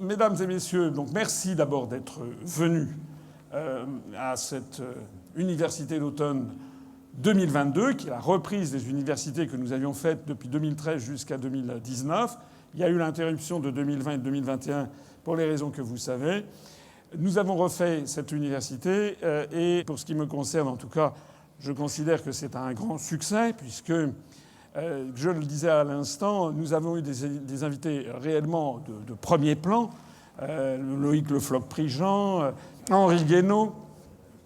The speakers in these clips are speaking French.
mesdames et messieurs, donc merci d'abord d'être venus à cette université d'automne 2022, qui est la reprise des universités que nous avions faites depuis 2013 jusqu'à 2019. Il y a eu l'interruption de 2020 et de 2021 pour les raisons que vous savez. Nous avons refait cette université et pour ce qui me concerne en tout cas, je considère que c'est un grand succès puisque, je le disais à l'instant, nous avons eu des invités réellement de premier plan. Loïc Le Floch-Prigent, Henri Guénaud,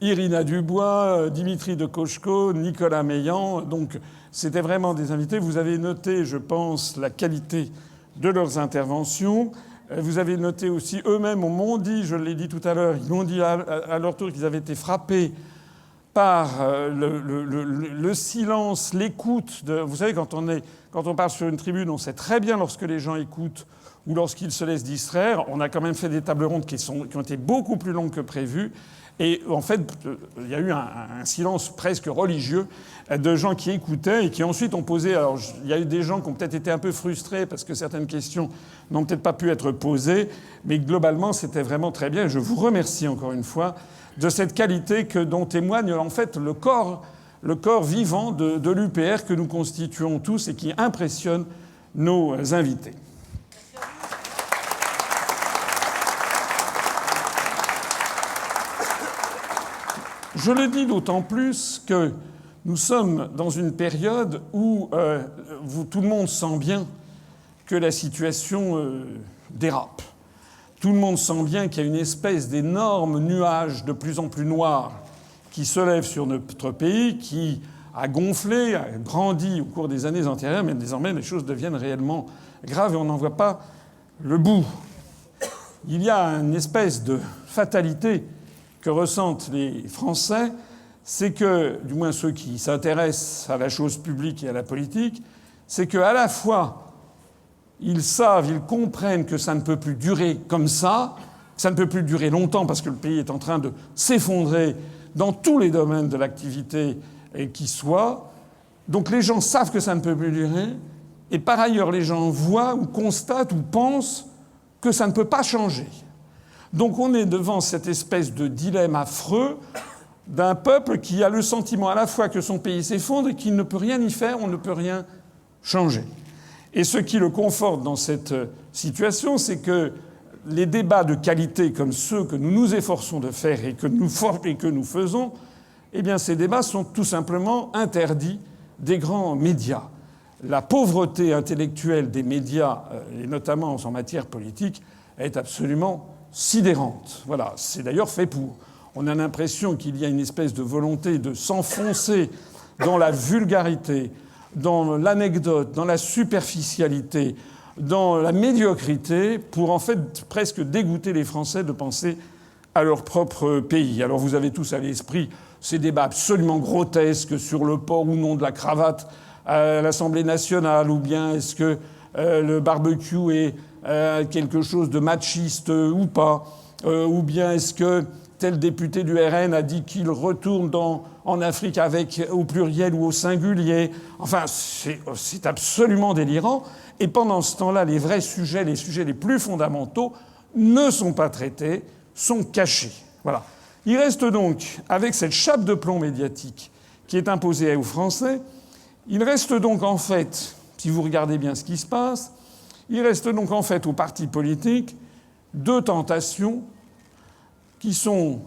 Irina Dubois, Dimitri de Cocheco, Nicolas Meillan. Donc c'était vraiment des invités. Vous avez noté, je pense, la qualité de leurs interventions. Vous avez noté aussi, eux-mêmes m'ont dit, je l'ai dit tout à l'heure, ils m'ont dit à leur tour qu'ils avaient été frappés par le silence, l'écoute. Vous savez, quand on parle sur une tribune, on sait très bien lorsque les gens écoutent ou lorsqu'ils se laissent distraire. On a quand même fait des tables rondes qui ont été beaucoup plus longues que prévu. Et en fait, il y a eu un silence presque religieux de gens qui écoutaient et qui ensuite ont posé... Alors, il y a eu des gens qui ont peut-être été un peu frustrés parce que certaines questions n'ont peut-être pas pu être posées, mais globalement, c'était vraiment très bien. Je vous remercie encore une fois de cette qualité dont témoigne en fait le corps vivant de l'UPR que nous constituons tous et qui impressionne nos invités. Je le dis d'autant plus que nous sommes dans une période où tout le monde sent bien que la situation dérape. Tout le monde sent bien qu'il y a une espèce d'énorme nuage de plus en plus noir qui se lève sur notre pays, qui a gonflé, a grandi au cours des années antérieures, mais désormais les choses deviennent réellement graves et on n'en voit pas le bout. Il y a une espèce de fatalité que ressentent les Français, c'est que, du moins ceux qui s'intéressent à la chose publique et à la politique, c'est qu'à la fois, ils savent, ils comprennent que ça ne peut plus durer comme ça ne peut plus durer longtemps parce que le pays est en train de s'effondrer dans tous les domaines de l'activité qui soit. Donc les gens savent que ça ne peut plus durer, et par ailleurs, les gens voient ou constatent ou pensent que ça ne peut pas changer. Donc on est devant cette espèce de dilemme affreux d'un peuple qui a le sentiment à la fois que son pays s'effondre et qu'il ne peut rien y faire, on ne peut rien changer. Et ce qui le conforte dans cette situation, c'est que les débats de qualité comme ceux que nous nous efforçons de faire et que nous faisons, eh bien ces débats sont tout simplement interdits des grands médias. La pauvreté intellectuelle des médias, et notamment en matière politique, est absolument sidérante. Voilà, c'est d'ailleurs fait pour. On a l'impression qu'il y a une espèce de volonté de s'enfoncer dans la vulgarité, dans l'anecdote, dans la superficialité, dans la médiocrité, pour en fait presque dégoûter les Français de penser à leur propre pays. Alors vous avez tous à l'esprit ces débats absolument grotesques sur le port ou non de la cravate à l'Assemblée nationale, ou bien est-ce que le barbecue est quelque chose de machiste ou pas, ou bien est-ce que tel député du RN a dit qu'il retourne en Afrique au pluriel ou au singulier. Enfin, c'est absolument délirant. Et pendant ce temps-là, les vrais sujets, les sujets les plus fondamentaux, ne sont pas traités, sont cachés. Voilà. Il reste donc, avec cette chape de plomb médiatique qui est imposée aux Français, il reste donc en fait, si vous regardez bien ce qui se passe, il reste donc en fait aux partis politiques deux tentations qui sont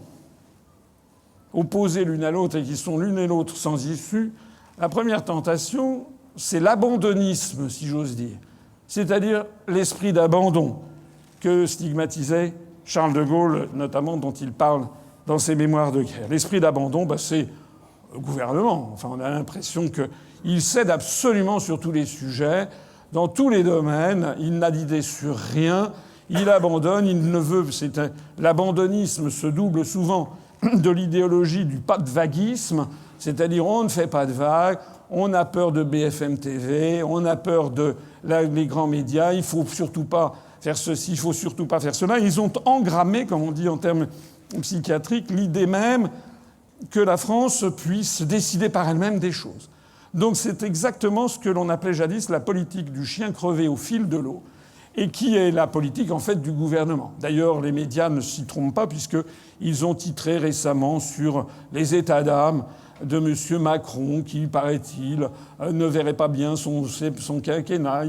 opposées l'une à l'autre et qui sont l'une et l'autre sans issue. La première tentation, c'est l'abandonnisme, si j'ose dire, c'est-à-dire l'esprit d'abandon que stigmatisait Charles de Gaulle, notamment, dont il parle dans ses mémoires de guerre. L'esprit d'abandon, c'est le gouvernement. Enfin, on a l'impression qu'il cède absolument sur tous les sujets, dans tous les domaines, il n'a d'idée sur rien. Il abandonne, il ne veut... L'abandonnisme se double souvent de l'idéologie du pas de vaguisme, c'est-à-dire on ne fait pas de vagues, on a peur de BFM TV, on a peur des grands médias, il faut surtout pas faire ceci, il faut surtout pas faire cela. Ils ont engrammé, comme on dit en termes psychiatriques, l'idée même que la France puisse décider par elle-même des choses. Donc c'est exactement ce que l'on appelait jadis la politique du chien crevé au fil de l'eau. et qui est la politique en fait du gouvernement. D'ailleurs, les médias ne s'y trompent pas puisqu'ils ont titré récemment sur les états d'âme de M. Macron qui, paraît-il, ne verrait pas bien son quinquennat.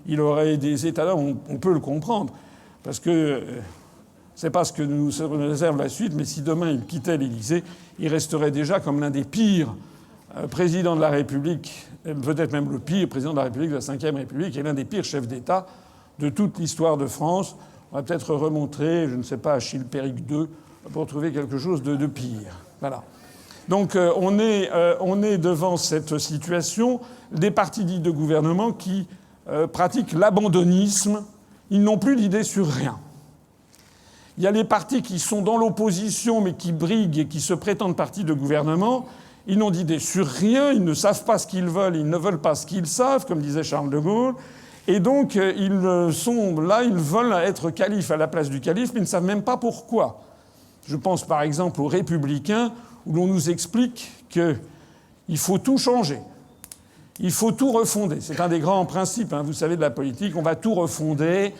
Il aurait des états d'âme. On peut le comprendre parce que c'est pas ce que nous réserve la suite, mais si demain il quittait l'Élysée, il resterait déjà comme l'un des pires présidents de la République, peut-être même le pire président de la République de la Ve République, et l'un des pires chefs d'État de toute l'histoire de France. On va peut-être remontrer, je ne sais pas, à Chilpéric II pour trouver quelque chose de pire. Voilà. Donc on est devant cette situation des partis dits de gouvernement qui pratiquent l'abandonnisme. Ils n'ont plus d'idée sur rien. Il y a les partis qui sont dans l'opposition mais qui briguent et qui se prétendent partis de gouvernement. Ils n'ont d'idée sur rien, ils ne savent pas ce qu'ils veulent, ils ne veulent pas ce qu'ils savent, comme disait Charles de Gaulle. Et donc ils sont là, ils veulent être calife à la place du calife, mais ils ne savent même pas pourquoi. Je pense par exemple aux Républicains, où l'on nous explique qu'il faut tout changer. Il faut tout refonder. C'est un des grands principes, vous savez, de la politique. On va tout refonder.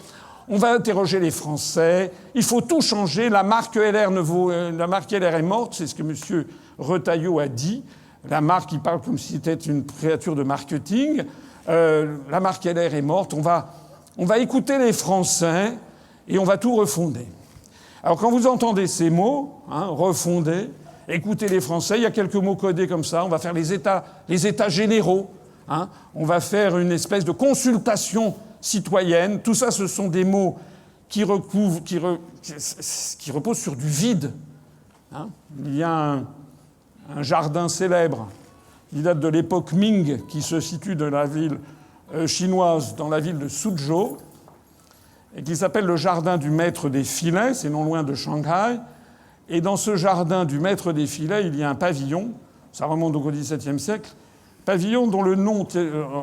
On va interroger les Français. Il faut tout changer. La marque LR est morte. C'est ce que M. Retailleau a dit. La marque, il parle comme si c'était une créature de marketing. La marque LR est morte. On va écouter les Français et on va tout refonder. Alors quand vous entendez ces mots, refonder, écouter les Français, il y a quelques mots codés comme ça. On va faire les états généraux. On va faire une espèce de consultation citoyenne. Tout ça, ce sont des mots qui reposent sur du vide. Il y a un jardin célèbre qui date de l'époque Ming, qui se situe dans la ville chinoise, dans la ville de Suzhou, et qui s'appelle le jardin du maître des filets. C'est non loin de Shanghai. Et dans ce jardin du maître des filets, il y a un pavillon. Ça remonte donc au XVIIe siècle. Pavillon dont le nom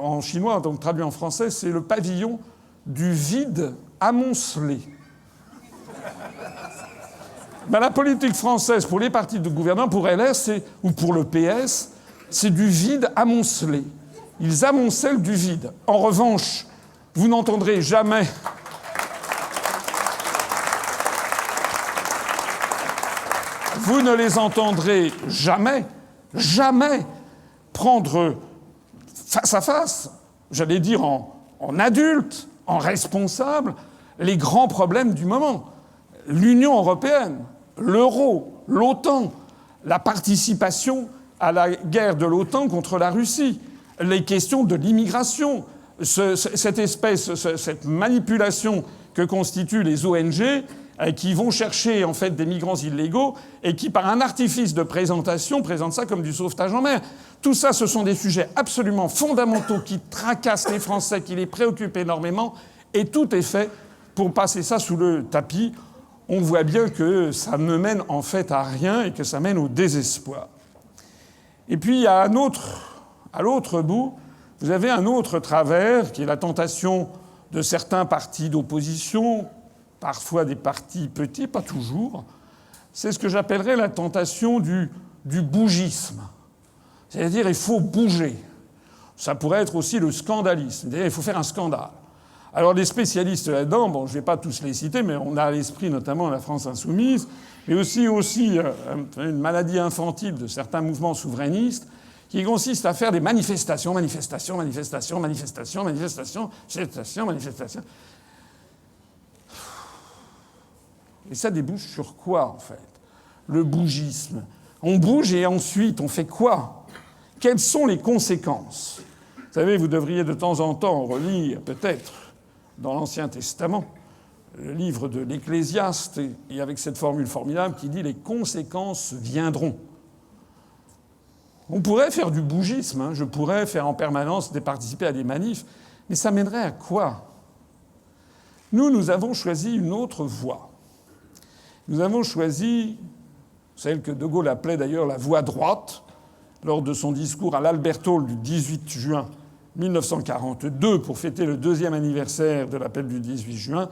en chinois, donc traduit en français, c'est le pavillon du vide amoncelé. La politique française pour les partis de gouvernement, pour LR ou pour le PS, c'est du vide amoncelé. Ils amoncellent du vide. En revanche, vous n'entendrez jamais vous ne les entendrez jamais prendre face à face, j'allais dire en adulte, en responsable, les grands problèmes du moment. L'Union européenne, l'euro, l'OTAN, la participation à la guerre de l'OTAN contre la Russie, les questions de l'immigration, cette manipulation que constituent les ONG qui vont chercher en fait des migrants illégaux et qui, par un artifice de présentation, présentent ça comme du sauvetage en mer. Tout ça, ce sont des sujets absolument fondamentaux qui tracassent les Français, qui les préoccupent énormément, et tout est fait pour passer ça sous le tapis. On voit bien que ça ne mène en fait à rien et que ça mène au désespoir. Et puis, à l'autre bout, vous avez un autre travers qui est la tentation de certains partis d'opposition, parfois des partis petits, pas toujours. C'est ce que j'appellerais la tentation du bougisme. C'est-à-dire, il faut bouger. Ça pourrait être aussi le scandalisme. C'est-à-dire, il faut faire un scandale. Alors, les spécialistes là-dedans, je ne vais pas tous les citer, mais on a à l'esprit notamment la France insoumise, mais aussi une maladie infantile de certains mouvements souverainistes qui consiste à faire des manifestations. Et ça débouche sur quoi, en fait? Le bougisme. On bouge et ensuite, on fait quoi? Quelles sont les conséquences? Vous savez, vous devriez de temps en temps relire, peut-être, dans l'Ancien Testament, le livre de l'Ecclésiaste, et avec cette formule formidable qui dit « les conséquences viendront ». On pourrait faire du bougisme, je pourrais faire en permanence participer à des manifs, mais ça mènerait à quoi? Nous avons choisi une autre voie. Nous avons choisi celle que De Gaulle appelait d'ailleurs la voie droite, lors de son discours à l'Albert Hall du 18 juin 1942, pour fêter le 2e anniversaire de l'appel du 18 juin.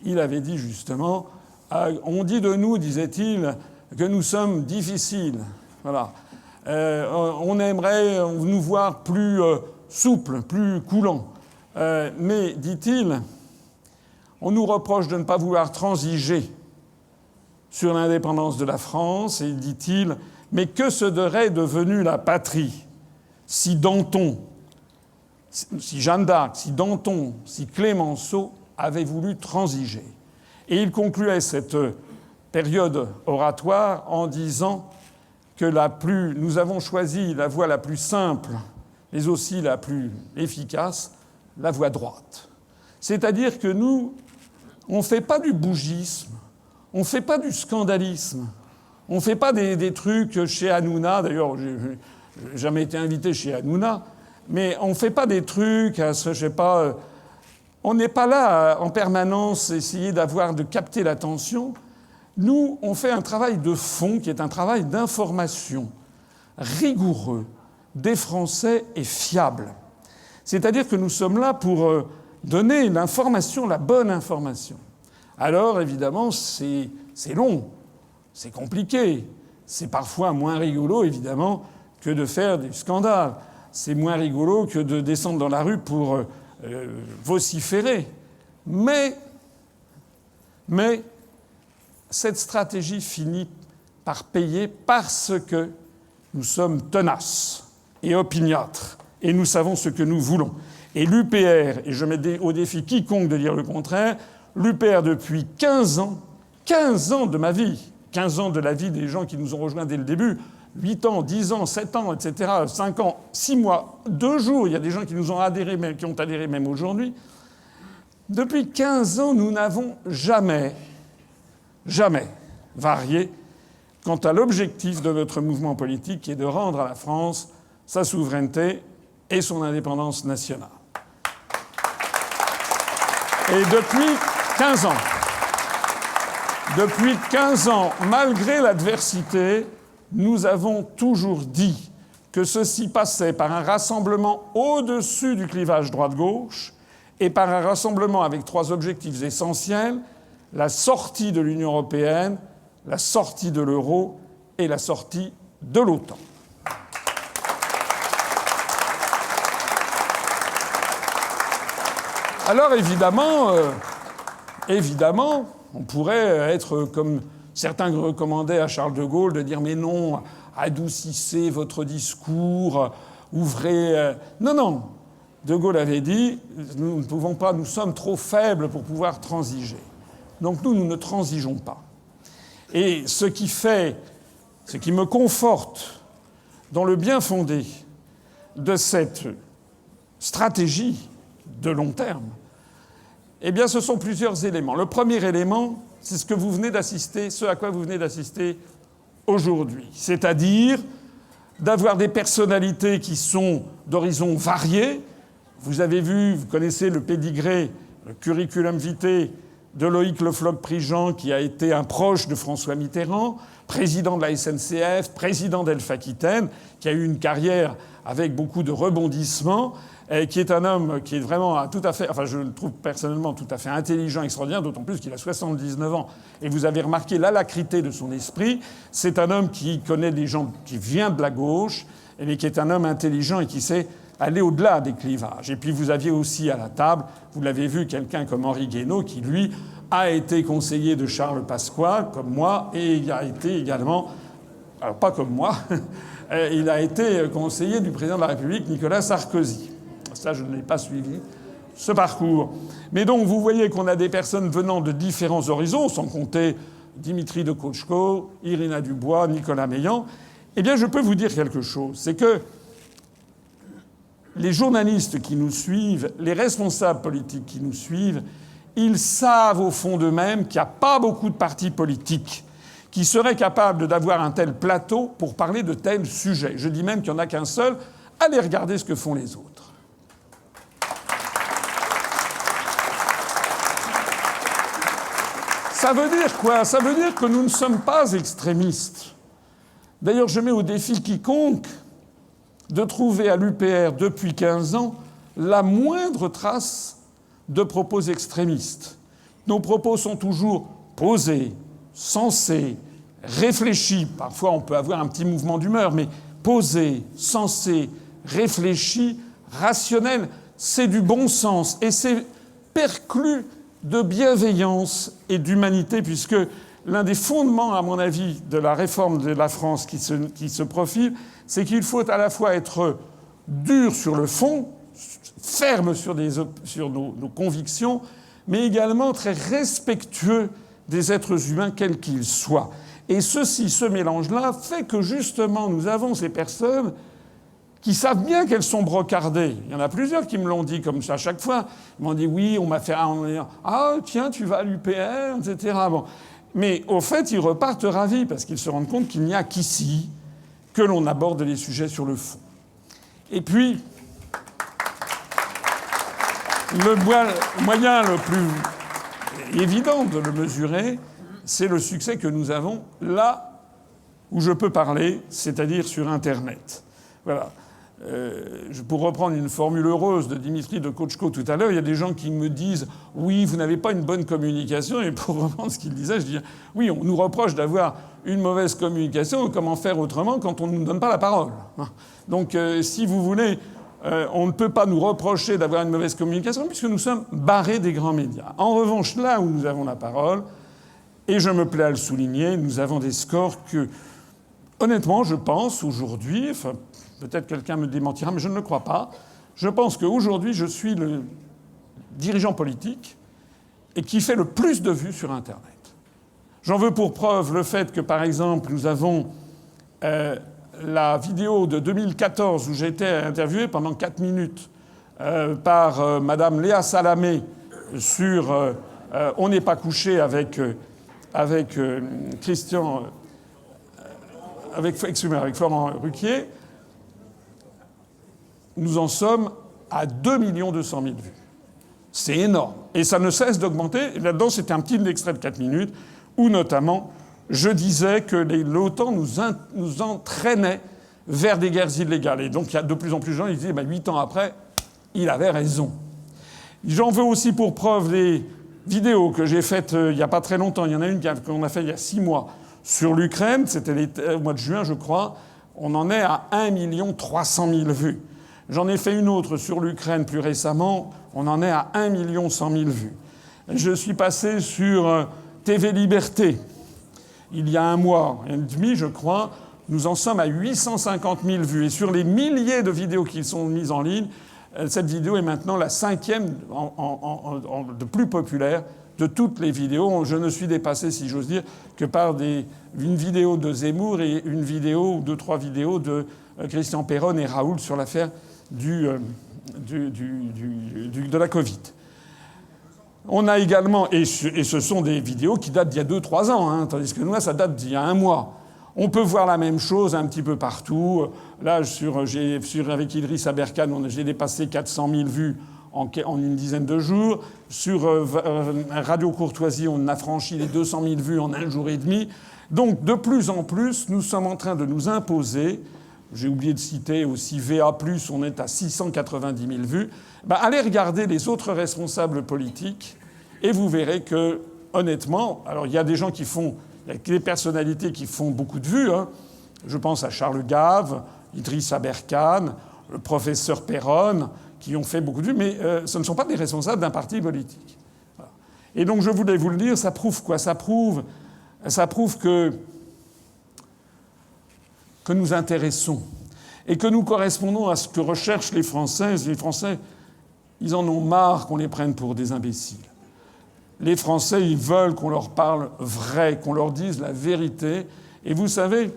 Il avait dit justement « On dit de nous, disait-il, que nous sommes difficiles. Voilà. On aimerait nous voir plus souples, plus coulants. Mais, dit-il, On nous reproche de ne pas vouloir transiger sur l'indépendance de la France, et dit-il, mais que serait devenue la patrie si Danton, si Jeanne d'Arc, si Danton, si Clémenceau avaient voulu transiger? Et il concluait cette période oratoire en disant que nous avons choisi la voie la plus simple, mais aussi la plus efficace, la voie droite. C'est-à-dire que nous, on ne fait pas du bougisme, on ne fait pas du scandalisme, on ne fait pas des trucs chez Hanouna. D'ailleurs, j'ai jamais été invité chez Hanouna, mais on ne fait pas des trucs, je sais pas. On n'est pas là en permanence essayer de capter l'attention. Nous, on fait un travail de fond qui est un travail d'information rigoureux des Français et fiable. C'est-à-dire que nous sommes là pour donner l'information, la bonne information. Alors, évidemment, c'est long, c'est compliqué. C'est parfois moins rigolo, évidemment, que de faire du scandale. C'est moins rigolo que de descendre dans la rue pour vociférer. Mais cette stratégie finit par payer parce que nous sommes tenaces et opiniâtres et nous savons ce que nous voulons. Et l'UPR, et je mets au défi quiconque de dire le contraire, l'UPR depuis 15 ans de ma vie, 15 ans de la vie des gens qui nous ont rejoints dès le début, 8 ans, 10 ans, 7 ans, etc., 5 ans, 6 mois, 2 jours, il y a des gens qui nous ont adhéré, qui ont adhéré même aujourd'hui. Depuis 15 ans, nous n'avons jamais varié quant à l'objectif de notre mouvement politique qui est de rendre à la France sa souveraineté et son indépendance nationale. Et depuis 15 ans, malgré l'adversité, nous avons toujours dit que ceci passait par un rassemblement au-dessus du clivage droite-gauche et par un rassemblement avec 3 objectifs essentiels: la sortie de l'Union européenne, la sortie de l'euro et la sortie de l'OTAN. Alors évidemment, on pourrait être comme certains recommandaient à Charles de Gaulle de dire « mais non, adoucissez votre discours, ouvrez... » Non. De Gaulle avait dit « nous ne pouvons pas, nous sommes trop faibles pour pouvoir transiger. » Donc nous ne transigeons pas. Et ce qui me conforte dans le bien fondé de cette stratégie de long terme, eh bien, ce sont plusieurs éléments. Le premier élément, c'est ce à quoi vous venez d'assister aujourd'hui. C'est-à-dire d'avoir des personnalités qui sont d'horizons variés. Vous avez vu, vous connaissez le pédigré, le curriculum vitae de Loïc Le Floch-Prigent, qui a été un proche de François Mitterrand, président de la SNCF, président d'Elf-Aquitaine, qui a eu une carrière avec beaucoup de rebondissements, qui est un homme qui est vraiment tout à fait, enfin je le trouve personnellement tout à fait intelligent, extraordinaire, d'autant plus qu'il a 79 ans. Et vous avez remarqué l'alacrité de son esprit. C'est un homme qui connaît des gens, qui vient de la gauche, mais qui est un homme intelligent et qui sait aller au-delà des clivages. Et puis vous aviez aussi à la table, vous l'avez vu, quelqu'un comme Henri Guénaud, qui lui a été conseiller de Charles Pasqua, comme moi, et il a été également, alors pas comme moi, il a été conseiller du président de la République, Nicolas Sarkozy. Ça, je ne l'ai pas suivi, ce parcours. Mais donc, vous voyez qu'on a des personnes venant de différents horizons, sans compter Dimitri de Kochko, Irina Dubois, Nicolas Meillan. Eh bien, je peux vous dire quelque chose. C'est que les journalistes qui nous suivent, les responsables politiques qui nous suivent, ils savent au fond d'eux-mêmes qu'il n'y a pas beaucoup de partis politiques qui seraient capables d'avoir un tel plateau pour parler de tels sujets. Je dis même qu'il n'y en a qu'un seul. Allez regarder ce que font les autres. Ça veut dire quoi? Ça veut dire que nous ne sommes pas extrémistes. D'ailleurs, je mets au défi quiconque de trouver à l'UPR depuis 15 ans la moindre trace de propos extrémistes. Nos propos sont toujours posés, sensés, réfléchis. Parfois, on peut avoir un petit mouvement d'humeur, mais posés, sensés, réfléchis, rationnels, c'est du bon sens. Et c'est perclus de bienveillance et d'humanité, puisque l'un des fondements, à mon avis, de la réforme de la France qui se profile, c'est qu'il faut à la fois être dur sur le fond, ferme sur nos convictions, mais également très respectueux des êtres humains, quels qu'ils soient. Et ce mélange-là, fait que justement, nous avons ces personnes qui savent bien qu'elles sont brocardées. Il y en a plusieurs qui me l'ont dit comme ça à chaque fois. Ils m'ont dit oui, on m'a fait ah tiens, tu vas à l'UPR, etc. Bon. Mais au fait, ils repartent ravis parce qu'ils se rendent compte qu'il n'y a qu'ici que l'on aborde les sujets sur le fond. Et puis, le moyen le plus évident de le mesurer, c'est le succès que nous avons là où je peux parler, c'est-à-dire sur Internet. Voilà. Pour reprendre une formule heureuse de Dimitri de Kochko tout à l'heure, il y a des gens qui me disent « Oui, vous n'avez pas une bonne communication ». Et pour reprendre ce qu'il disait, je dis « Oui, on nous reproche d'avoir une mauvaise communication. Comment faire autrement quand on ne nous donne pas la parole ?» Donc, si vous voulez, on ne peut pas nous reprocher d'avoir une mauvaise communication puisque nous sommes barrés des grands médias. En revanche, là où nous avons la parole, et je me plais à le souligner, nous avons des scores que, honnêtement, je pense aujourd'hui... Enfin, peut-être quelqu'un me démentira, mais je ne le crois pas. Je pense qu'aujourd'hui, je suis le dirigeant politique et qui fait le plus de vues sur Internet. J'en veux pour preuve le fait que, par exemple, nous avons la vidéo de 2014 où j'ai été interviewé pendant 4 minutes par Madame Léa Salamé sur On n'est pas couché avec Christian... avec Florent Ruquier. Nous en sommes à 2 200 000 vues. C'est énorme. Et ça ne cesse d'augmenter. Là-dedans, c'était un petit extrait de 4 minutes où, notamment, je disais que l'OTAN nous entraînait vers des guerres illégales. Et donc, il y a de plus en plus de gens qui disaient 8 ans après, il avait raison. J'en veux aussi pour preuve les vidéos que j'ai faites il n'y a pas très longtemps. Il y en a une qu'on a faite il y a 6 mois sur l'Ukraine. C'était au mois de juin, je crois. On en est à 1 300 000 vues. J'en ai fait une autre sur l'Ukraine plus récemment. On en est à 1 100 000 vues. Je suis passé sur TV Liberté il y a 1 mois et demi, je crois. Nous en sommes à 850 000 vues. Et sur les milliers de vidéos qui sont mises en ligne, cette vidéo est maintenant la 5e de plus populaire de toutes les vidéos. Je ne suis dépassé, si j'ose dire, que par une vidéo de Zemmour et une vidéo ou 2-3 vidéos de Christian Péronne et Raoult sur l'affaire de la Covid. On a également, et ce sont des vidéos qui datent d'il y a 2-3 ans, tandis que nous, ça date d'il y a 1 mois. On peut voir la même chose un petit peu partout. Là, avec Idriss Aberkane, j'ai dépassé 400 000 vues en une dizaine de jours. Sur Radio Courtoisie, on a franchi les 200 000 vues en 1 jour et demi. Donc, de plus en plus, nous sommes en train de nous imposer. J'ai oublié de citer aussi VA+, on est à 690 000 vues. Allez regarder les autres responsables politiques et vous verrez que, honnêtement, alors il y a des gens il y a des personnalités qui font beaucoup de vues. Je pense à Charles Gave, Idriss Aberkane, le professeur Péronne, qui ont fait beaucoup de vues, mais ce ne sont pas des responsables d'un parti politique. Voilà. Et donc je voulais vous le dire, ça prouve quoi ? Ça prouve que nous intéressons et que nous correspondons à ce que recherchent les Français. Les Français, ils en ont marre qu'on les prenne pour des imbéciles. Les Français, ils veulent qu'on leur parle vrai, qu'on leur dise la vérité. Et vous savez,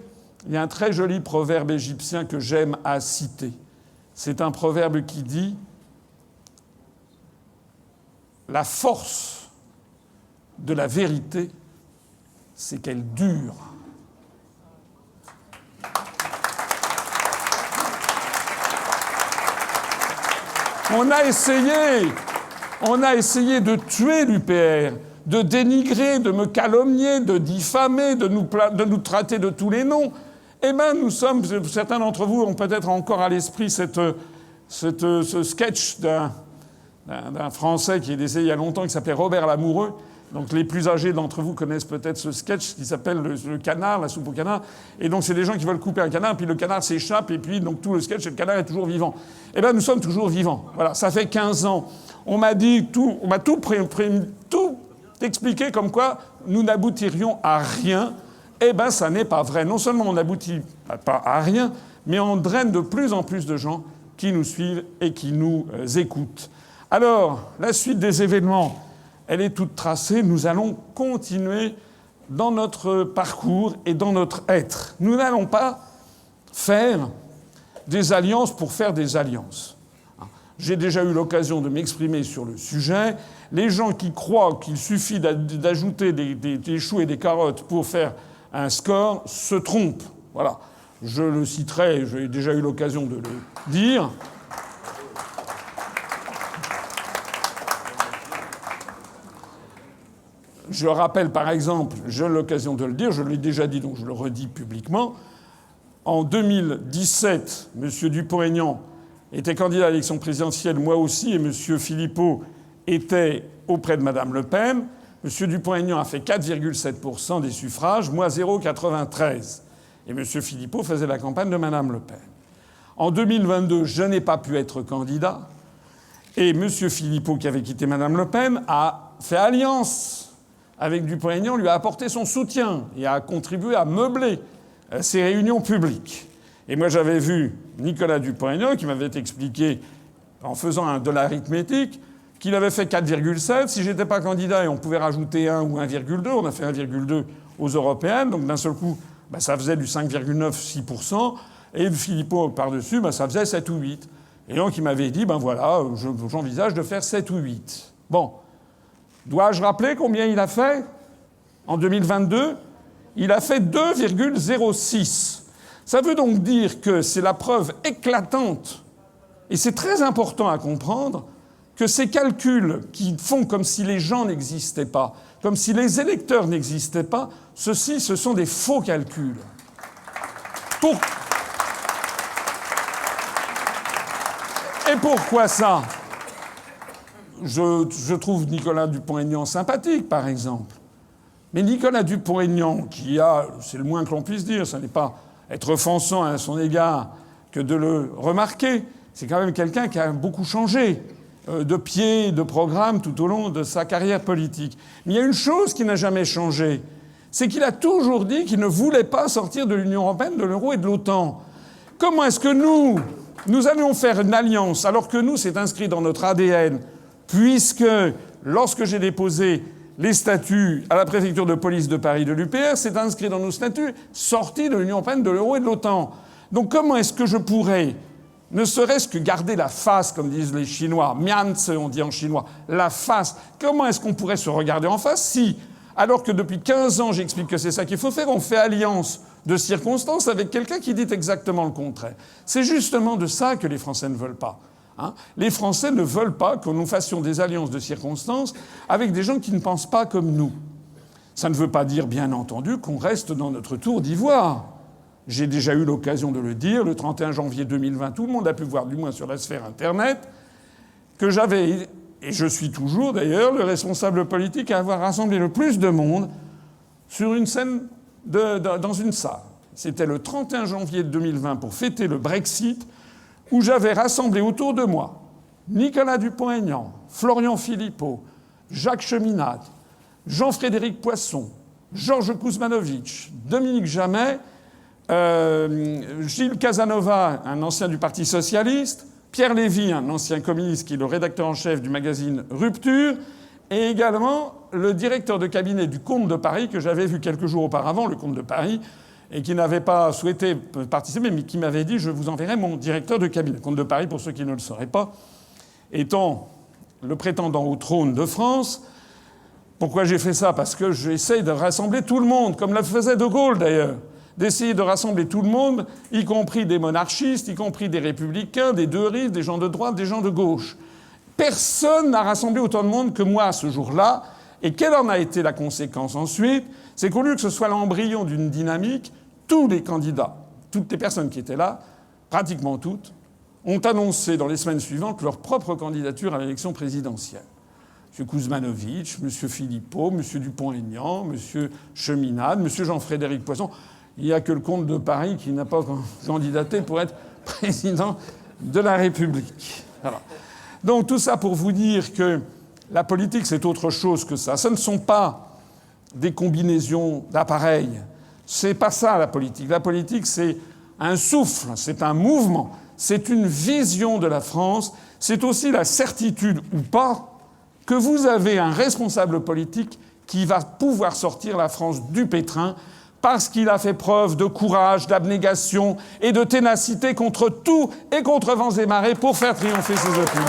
il y a un très joli proverbe égyptien que j'aime à citer. C'est un proverbe qui dit « La force de la vérité, c'est qu'elle dure. » On a essayé de tuer l'UPR, de dénigrer, de me calomnier, de diffamer, de nous traiter de tous les noms. Eh bien, certains d'entre vous ont peut-être encore à l'esprit ce sketch d'un Français qui est décédé il y a longtemps, qui s'appelait Robert Lamoureux. Donc les plus âgés d'entre vous connaissent peut-être ce sketch qui s'appelle le canard, la soupe au canard. Et donc c'est des gens qui veulent couper un canard, puis le canard s'échappe, et puis donc tout le sketch, le canard est toujours vivant. Eh bien nous sommes toujours vivants. Voilà, ça fait 15 ans. On m'a tout expliqué comme quoi nous n'aboutirions à rien. Eh bien ça n'est pas vrai. Non seulement on n'aboutit pas à rien, mais on draine de plus en plus de gens qui nous suivent et qui nous écoutent. Alors, la suite des événements, elle est toute tracée. Nous allons continuer dans notre parcours et dans notre être. Nous n'allons pas faire des alliances pour faire des alliances. J'ai déjà eu l'occasion de m'exprimer sur le sujet. Les gens qui croient qu'il suffit d'ajouter des choux et des carottes pour faire un score se trompent. Voilà. Je le citerai, j'ai déjà eu l'occasion de le dire. Je rappelle par exemple, j'ai eu l'occasion de le dire, je l'ai déjà dit, donc je le redis publiquement. En 2017, M. Dupont-Aignan était candidat à l'élection présidentielle, moi aussi, et M. Philippot était auprès de Mme Le Pen. M. Dupont-Aignan a fait 4,7% des suffrages, moi 0,93%. Et M. Philippot faisait la campagne de Mme Le Pen. En 2022, je n'ai pas pu être candidat. Et M. Philippot, qui avait quitté Mme Le Pen, a fait alliance avec Dupont-Aignan, lui a apporté son soutien et a contribué à meubler ces réunions publiques. Et moi, j'avais vu Nicolas Dupont-Aignan qui m'avait expliqué, en faisant de l'arithmétique, qu'il avait fait 4,7. Si j'étais pas candidat et on pouvait rajouter 1 ou 1,2, on a fait 1,2 aux européennes, donc d'un seul coup, ça faisait du 5,9-6%, et Philippot par-dessus, ça faisait 7 ou 8. Et donc il m'avait dit, voilà, j'envisage de faire 7 ou 8. Bon. Dois-je rappeler combien il a fait en 2022 ? Il a fait 2,06. Ça veut donc dire que c'est la preuve éclatante, et c'est très important à comprendre, que ces calculs qui font comme si les gens n'existaient pas, comme si les électeurs n'existaient pas, ce sont des faux calculs. Et pourquoi ça ? Je trouve Nicolas Dupont-Aignan sympathique, par exemple. Mais Nicolas Dupont-Aignan, c'est le moins que l'on puisse dire, ce n'est pas être offensant à son égard que de le remarquer, c'est quand même quelqu'un qui a beaucoup changé de pied, de programme tout au long de sa carrière politique. Mais il y a une chose qui n'a jamais changé, c'est qu'il a toujours dit qu'il ne voulait pas sortir de l'Union européenne, de l'euro et de l'OTAN. Comment est-ce que nous allions faire une alliance alors que nous, c'est inscrit dans notre ADN, puisque lorsque j'ai déposé les statuts à la préfecture de police de Paris de l'UPR, c'est inscrit dans nos statuts sortis de l'Union européenne, de l'euro et de l'OTAN. Donc comment est-ce que je pourrais, ne serait-ce que garder la face, comme disent les Chinois, mianzi on dit en chinois, la face, comment est-ce qu'on pourrait se regarder en face si, alors que depuis 15 ans j'explique que c'est ça qu'il faut faire, on fait alliance de circonstances avec quelqu'un qui dit exactement le contraire. C'est justement de ça que les Français ne veulent pas. Les Français ne veulent pas que nous fassions des alliances de circonstances avec des gens qui ne pensent pas comme nous. Ça ne veut pas dire, bien entendu, qu'on reste dans notre tour d'ivoire. J'ai déjà eu l'occasion de le dire, le 31 janvier 2020, tout le monde a pu voir, du moins sur la sphère Internet, que j'avais, et je suis toujours d'ailleurs, le responsable politique à avoir rassemblé le plus de monde sur une scène dans une salle. C'était le 31 janvier 2020 pour fêter le Brexit, où j'avais rassemblé autour de moi Nicolas Dupont-Aignan, Florian Philippot, Jacques Cheminade, Jean-Frédéric Poisson, Georges Kuzmanovic, Dominique Jamais, Gilles Casanova, un ancien du Parti socialiste, Pierre Lévy, un ancien communiste qui est le rédacteur en chef du magazine Rupture, et également le directeur de cabinet du comte de Paris, que j'avais vu quelques jours auparavant, le comte de Paris, et qui n'avait pas souhaité participer, mais qui m'avait dit « je vous enverrai mon directeur de cabinet ». Le comte de Paris, pour ceux qui ne le sauraient pas, étant le prétendant au trône de France. Pourquoi j'ai fait ça ? Parce que j'essaye de rassembler tout le monde, comme le faisait De Gaulle d'ailleurs. D'essayer de rassembler tout le monde, y compris des monarchistes, y compris des républicains, des deux rives, des gens de droite, des gens de gauche. Personne n'a rassemblé autant de monde que moi ce jour-là. Et quelle en a été la conséquence ensuite ? C'est qu'au lieu que ce soit l'embryon d'une dynamique, tous les candidats, toutes les personnes qui étaient là, pratiquement toutes, ont annoncé dans les semaines suivantes leur propre candidature à l'élection présidentielle. M. Kuzmanovic, M. Philippot, M. Dupont-Aignan, M. Cheminade, M. Jean-Frédéric Poisson. Il n'y a que le comte de Paris qui n'a pas candidaté pour être président de la République. Voilà. Donc tout ça pour vous dire que la politique, c'est autre chose que ça. Ce ne sont pas des combinaisons d'appareils. C'est pas ça, la politique. La politique, c'est un souffle, c'est un mouvement, c'est une vision de la France. C'est aussi la certitude, ou pas, que vous avez un responsable politique qui va pouvoir sortir la France du pétrin parce qu'il a fait preuve de courage, d'abnégation et de ténacité contre tout et contre vents et marées pour faire triompher ses opinions.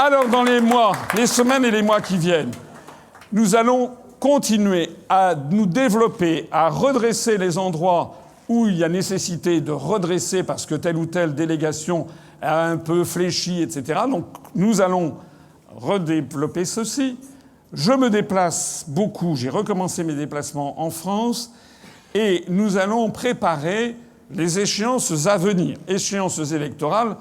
Alors, dans les mois, les semaines et les mois qui viennent, nous allons continuer à nous développer, à redresser les endroits où il y a nécessité de redresser parce que telle ou telle délégation a un peu fléchi, etc. Donc nous allons redévelopper ceci. Je me déplace beaucoup, j'ai recommencé mes déplacements en France, et nous allons préparer les échéances à venir. Échéances électorales,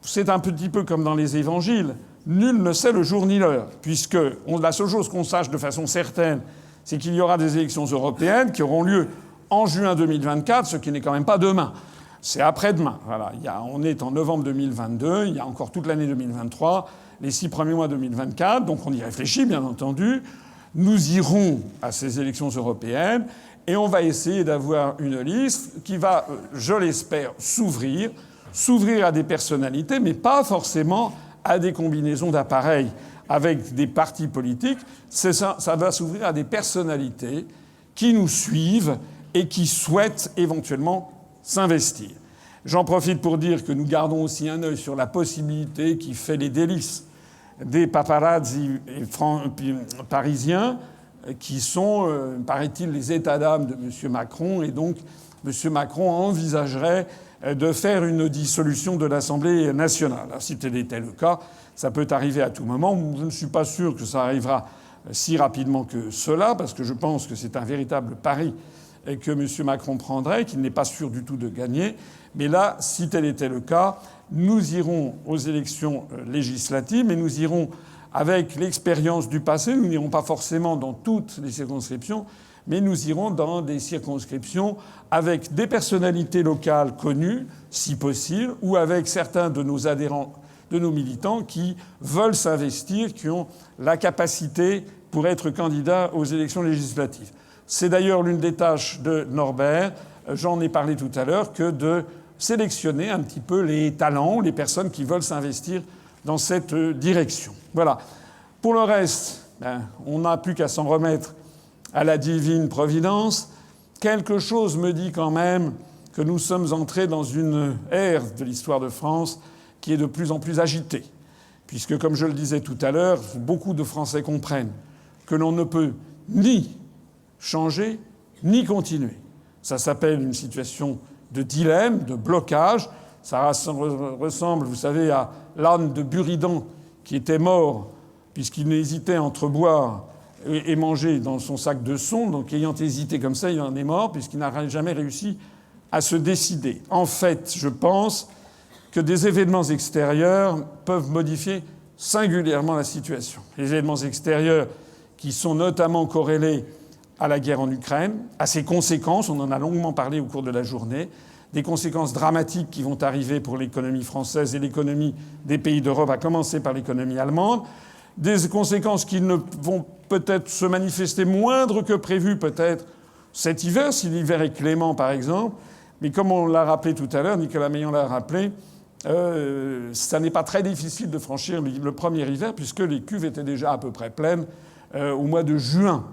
c'est un petit peu comme dans les évangiles. Nul ne sait le jour ni l'heure, puisque la seule chose qu'on sache de façon certaine, c'est qu'il y aura des élections européennes qui auront lieu en juin 2024, ce qui n'est quand même pas demain. C'est après-demain. Voilà. On est en novembre 2022, il y a encore toute l'année 2023, les 6 premiers mois 2024, donc on y réfléchit, bien entendu. Nous irons à ces élections européennes et on va essayer d'avoir une liste qui va, je l'espère, s'ouvrir à des personnalités, mais pas forcément à des combinaisons d'appareils avec des partis politiques. Ça va s'ouvrir à des personnalités qui nous suivent et qui souhaitent éventuellement s'investir. J'en profite pour dire que nous gardons aussi un œil sur la possibilité qui fait les délices des paparazzi parisiens qui sont, paraît-il, les états d'âme de M. Macron. Et donc, M. Macron envisagerait de faire une dissolution de l'Assemblée nationale. Alors, si tel était le cas, ça peut arriver à tout moment. Je ne suis pas sûr que ça arrivera si rapidement que cela, parce que je pense que c'est un véritable pari que M. Macron prendrait, qu'il n'est pas sûr du tout de gagner. Mais là, si tel était le cas, nous irons aux élections législatives, mais nous irons avec l'expérience du passé. Nous n'irons pas forcément dans toutes les circonscriptions, mais nous irons dans des circonscriptions avec des personnalités locales connues, si possible, ou avec certains de nos adhérents, de nos militants qui veulent s'investir, qui ont la capacité pour être candidats aux élections législatives. C'est d'ailleurs l'une des tâches de Norbert, j'en ai parlé tout à l'heure, que de sélectionner un petit peu les talents, les personnes qui veulent s'investir dans cette direction. Voilà. Pour le reste, on n'a plus qu'à s'en remettre à la divine providence. Quelque chose me dit quand même que nous sommes entrés dans une ère de l'histoire de France qui est de plus en plus agitée. Puisque, comme je le disais tout à l'heure, beaucoup de Français comprennent que l'on ne peut ni changer, ni continuer. Ça s'appelle une situation de dilemme, de blocage. Ça ressemble, vous savez, à l'âne de Buridan qui était mort puisqu'il hésitait entre boire et manger dans son sac de son. Donc, ayant hésité comme ça, il en est mort puisqu'il n'a jamais réussi à se décider. En fait, je pense que des événements extérieurs peuvent modifier singulièrement la situation. Les événements extérieurs qui sont notamment corrélés à la guerre en Ukraine, à ses conséquences, on en a longuement parlé au cours de la journée, des conséquences dramatiques qui vont arriver pour l'économie française et l'économie des pays d'Europe, à commencer par l'économie allemande, des conséquences qui ne vont peut-être se manifester moindres que prévu peut-être cet hiver, si l'hiver est clément par exemple, mais comme on l'a rappelé tout à l'heure, Nicolas Meillan l'a rappelé, ça n'est pas très difficile de franchir le premier hiver puisque les cuves étaient déjà à peu près pleines au mois de juin.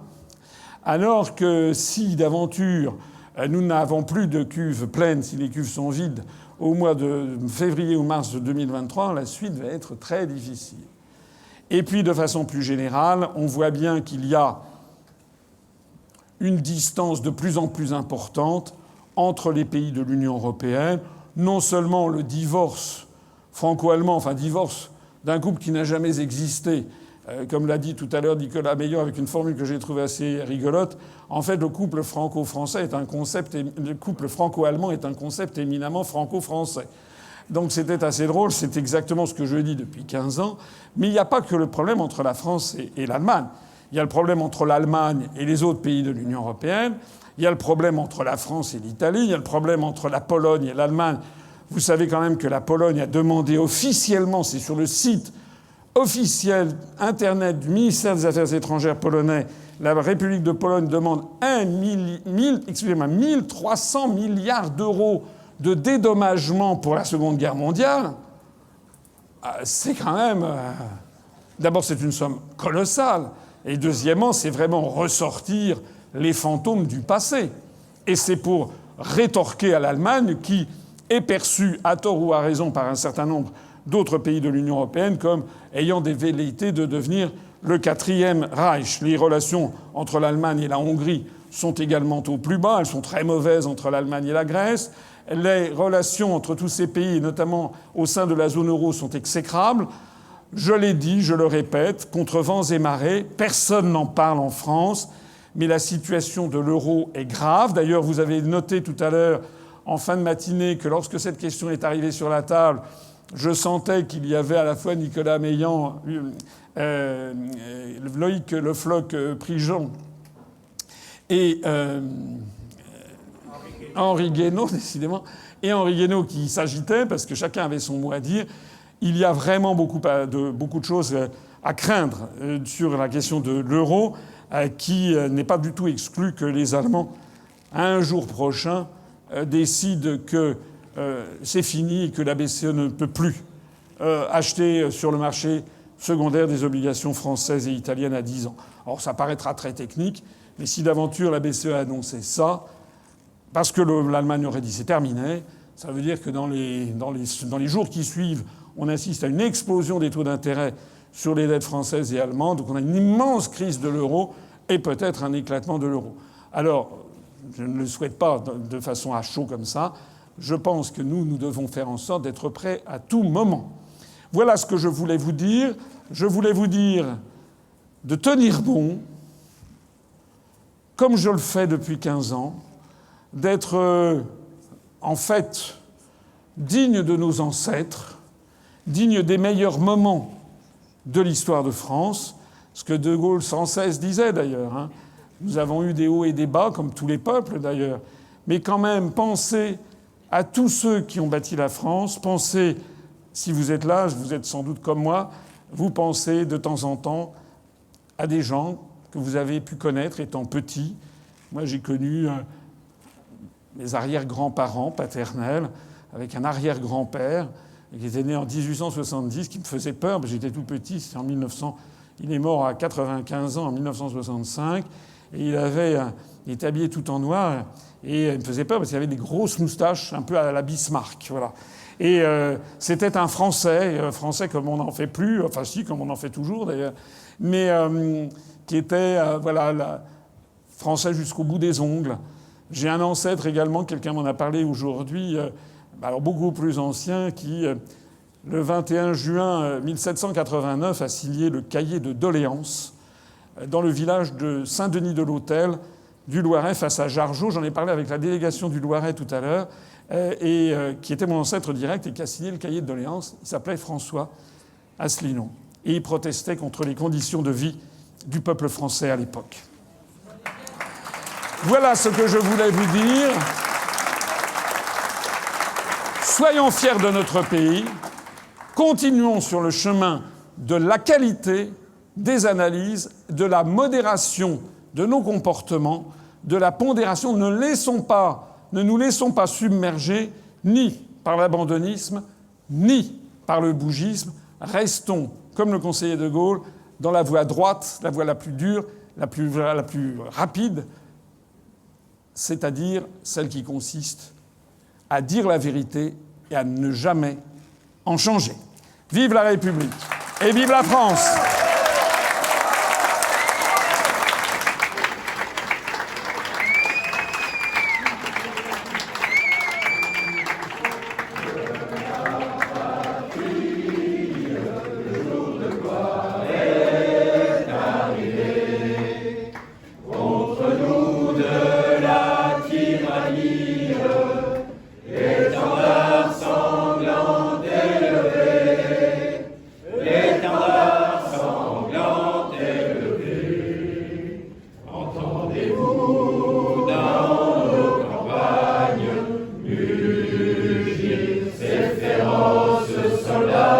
Alors que si d'aventure nous n'avons plus de cuves pleines, si les cuves sont vides au mois de février ou mars de 2023, la suite va être très difficile. Et puis de façon plus générale, on voit bien qu'il y a une distance de plus en plus importante entre les pays de l'Union européenne. Non seulement le divorce franco-allemand, enfin divorce d'un couple qui n'a jamais existé, Comme l'a dit tout à l'heure Nicolas Meillon avec une formule que j'ai trouvée assez rigolote, en fait, le couple franco-français est un concept, le couple franco-allemand est un concept éminemment franco-français. Donc c'était assez drôle, c'est exactement ce que je dis depuis 15 ans. Mais il n'y a pas que le problème entre la France et l'Allemagne. Il y a le problème entre l'Allemagne et les autres pays de l'Union européenne. Il y a le problème entre la France et l'Italie. Il y a le problème entre la Pologne et l'Allemagne. Vous savez quand même que la Pologne a demandé officiellement, c'est sur le site officiel Internet du ministère des Affaires étrangères polonais, la République de Pologne demande 1300 milliards d'euros de dédommagement pour la Seconde Guerre mondiale. C'est quand même... D'abord, c'est une somme colossale. Et deuxièmement, c'est vraiment ressortir les fantômes du passé. Et c'est pour rétorquer à l'Allemagne qui est perçue, à tort ou à raison, par un certain nombre d'autres pays de l'Union européenne comme ayant des velléités de devenir le quatrième Reich. Les relations entre l'Allemagne et la Hongrie sont également au plus bas. Elles sont très mauvaises entre l'Allemagne et la Grèce. Les relations entre tous ces pays, notamment au sein de la zone euro, sont exécrables. Je l'ai dit, je le répète, contre vents et marées, personne n'en parle en France, mais la situation de l'euro est grave. D'ailleurs, vous avez noté tout à l'heure, en fin de matinée, que lorsque cette question est arrivée sur la table, je sentais qu'il y avait à la fois Nicolas Meillan, Loïc Le Floch Prigent et Henri Guénaud, décidément, et Henri Guénaud qui s'agitait parce que chacun avait son mot à dire. Il y a vraiment beaucoup de choses à craindre sur la question de l'euro, qui n'est pas du tout exclu que les Allemands, un jour prochain, décident que c'est fini et que la BCE ne peut plus acheter sur le marché secondaire des obligations françaises et italiennes à 10 ans. Alors ça paraîtra très technique, mais si d'aventure la BCE a annoncé ça, parce que l'Allemagne aurait dit c'est terminé, ça veut dire que dans les jours qui suivent, on assiste à une explosion des taux d'intérêt sur les dettes françaises et allemandes, donc on a une immense crise de l'euro et peut-être un éclatement de l'euro. Alors, je ne le souhaite pas de façon à chaud comme ça. Je pense que nous devons faire en sorte d'être prêts à tout moment. Voilà ce que je voulais vous dire. Je voulais vous dire de tenir bon, comme je le fais depuis 15 ans, d'être en fait digne de nos ancêtres, digne des meilleurs moments de l'histoire de France, ce que De Gaulle sans cesse disait d'ailleurs. Nous avons eu des hauts et des bas, comme tous les peuples d'ailleurs, mais quand même pensez à tous ceux qui ont bâti la France, pensez, si vous êtes là, vous êtes sans doute comme moi, vous pensez de temps en temps à des gens que vous avez pu connaître étant petit. Moi j'ai connu mes arrière-grands-parents paternels, avec un arrière-grand-père qui était né en 1870, qui me faisait peur, mais j'étais tout petit, c'était en 1900. Il est mort à 95 ans en 1965, et il était habillé tout en noir, et il me faisait peur parce qu'il avait des grosses moustaches, un peu à la Bismarck, voilà. Et c'était un Français comme on n'en fait plus, enfin si, comme on en fait toujours d'ailleurs, mais qui était Français jusqu'au bout des ongles. J'ai un ancêtre également, quelqu'un m'en a parlé aujourd'hui, alors beaucoup plus ancien, qui, le 21 juin 1789, a signé le cahier de doléances dans le village de Saint-Denis-de-l'Hôtel du Loiret face à Jargeau. J'en ai parlé avec la délégation du Loiret tout à l'heure, qui était mon ancêtre direct et qui a signé le cahier de doléances. Il s'appelait François Asselineau. Et il protestait contre les conditions de vie du peuple français à l'époque. Voilà ce que je voulais vous dire. Soyons fiers de notre pays. Continuons sur le chemin de la qualité, des analyses, de la modération de nos comportements, de la pondération. Ne nous laissons pas submerger ni par l'abandonnisme, ni par le bougisme. Restons, comme le conseiller de Gaulle, dans la voie droite, la voie la plus dure, la plus rapide, c'est-à-dire celle qui consiste à dire la vérité et à ne jamais en changer. Vive la République et vive la France! soldats